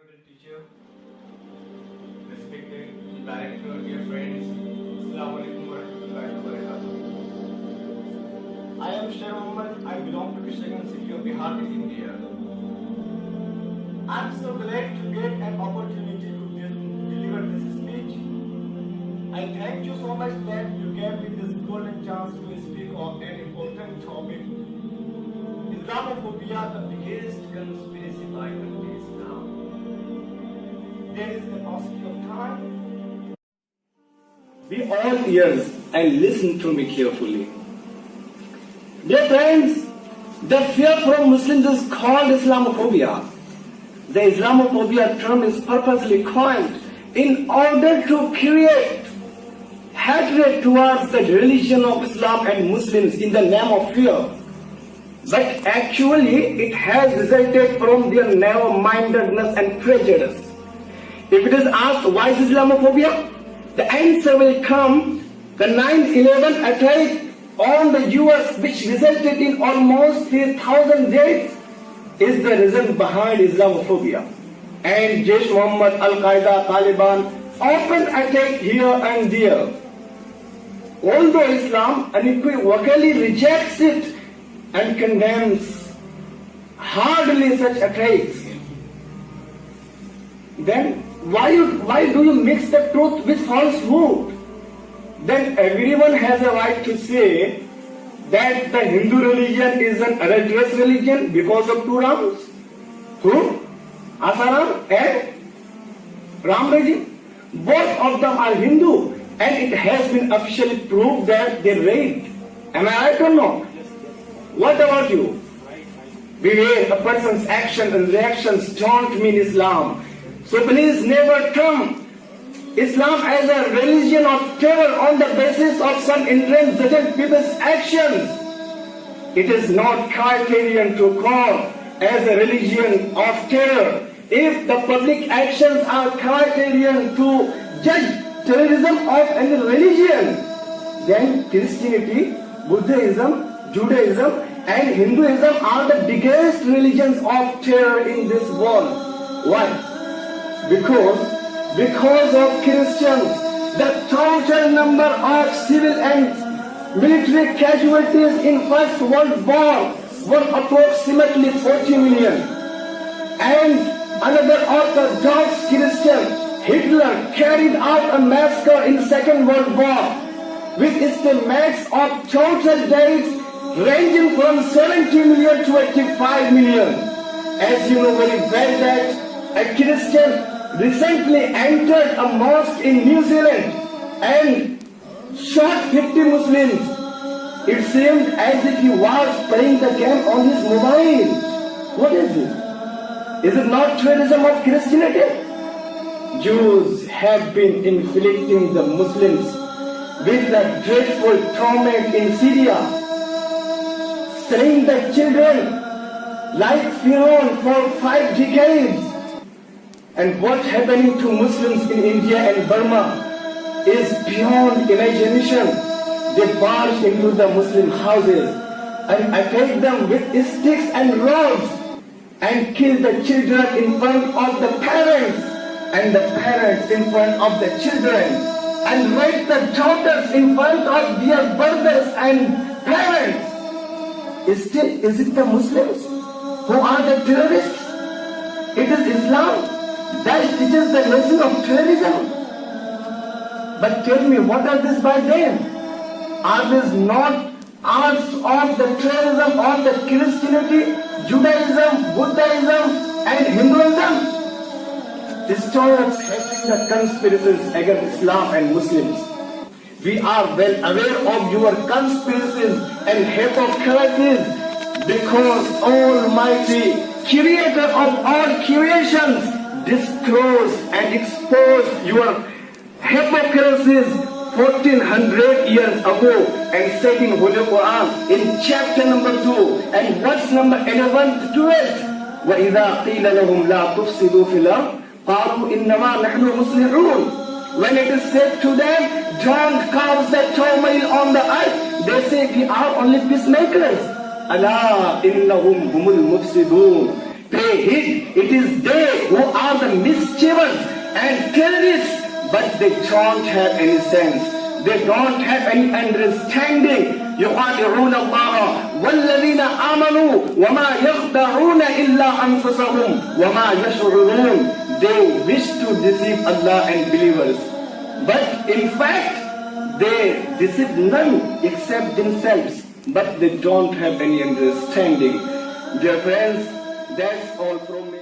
honorable teacher, respected director, dear friends, Assalamu alaikum warahmatullahi wabarakatuh. I am Sher Mohammed. I belong to Kishanganj city of Bihar in India. I am so glad to get an opportunity to deliver this speech. I thank you so much that you gave me this golden chance to speak on an important topic. Islamophobia, the biggest conspiracy by countries now. There is the paucity of time. Be all ears and listen to me carefully. Dear friends, the fear from Muslims is called Islamophobia. The Islamophobia term is purposely coined in order to create hatred towards the religion of Islam and Muslims in the name of fear. But actually, it has resulted from their narrow-mindedness and prejudice. If it is asked why is Islamophobia, the answer will come. The 9/11 attack on the US, which resulted in almost 3,000 deaths, is the reason behind Islamophobia. And Jaish Muhammad, Al-Qaeda, Taliban often attack here and there. Although Islam unequivocally rejects it and condemns hardly such attacks, then why do you mix the truth with falsehood? Then everyone has a right to say that the Hindu religion is an adulterous religion because of two Rams. Who? Asaram and Ram regime. Both of them are Hindu, and it has been officially proved that they raped. Am I right or not? What about you? Beware, a person's action and reactions don't mean Islam. So please never term Islam as a religion of terror on the basis of some intransigent people's actions. It is not criterion to call as a religion of terror. If the public actions are criterion to judge terrorism of any religion, then Christianity, Buddhism, Judaism and Hinduism are the biggest religions of terror in this world. Why? Because of Christians, the total number of civil and military casualties in First World War were approximately 40 million. And another Orthodox Christian, Hitler, carried out a massacre in Second World War with estimates of total deaths ranging from 70 million to 85 million. As you know very well that a Christian recently entered a mosque in New Zealand and shot 50 Muslims. It seemed as if he was playing the game on his mobile. What is this? Is it not terrorism of Christianity? Jews have been inflicting the Muslims with the dreadful torment in Syria, selling the children like Pharaoh for 5 decades. And what's happening to Muslims in India and Burma is beyond imagination. They barge into the Muslim houses and attack them with sticks and rods and kill the children in front of the parents and the parents in front of the children and rape the daughters in front of their brothers and parents. Is it the Muslims who are the terrorists? It is Islam that teaches the lesson of terrorism. But tell me, what are these by them? Are these not acts of the terrorism of the Christianity, Judaism, Buddhism and Hinduism? Historians have seen the conspiracies against Islam and Muslims. We are well aware of your conspiracies and hypocrisies because Almighty, Creator of all creations, disclose and expose your hypocrisies 1400 years ago and said in Holy Quran in chapter number 2 and verse number 11 to 12, وَإِذَا قِيلَ لَهُمْ لَا تُفْسِدُوا فِي الْأَرْضِ قَالُوا إِنَّمَا نَحْنُ مُصْلِحُونَ. When it is said to them, don't cause the turmoil on the earth, they say we are only peacemakers. أَلَا إِنَّهُمْ هُمُ الْمُفْسِدُونَ. Pay heed, it is they who are the mischievous and terrorists, but they don't have any sense. They don't have any understanding. يخادعون الله والذين آمنوا وما يخدعون إلا أنفسهم وما يشعرون. They wish to deceive Allah and believers, but in fact they deceive none except themselves, but they don't have any understanding. Dear friends, that's all from me.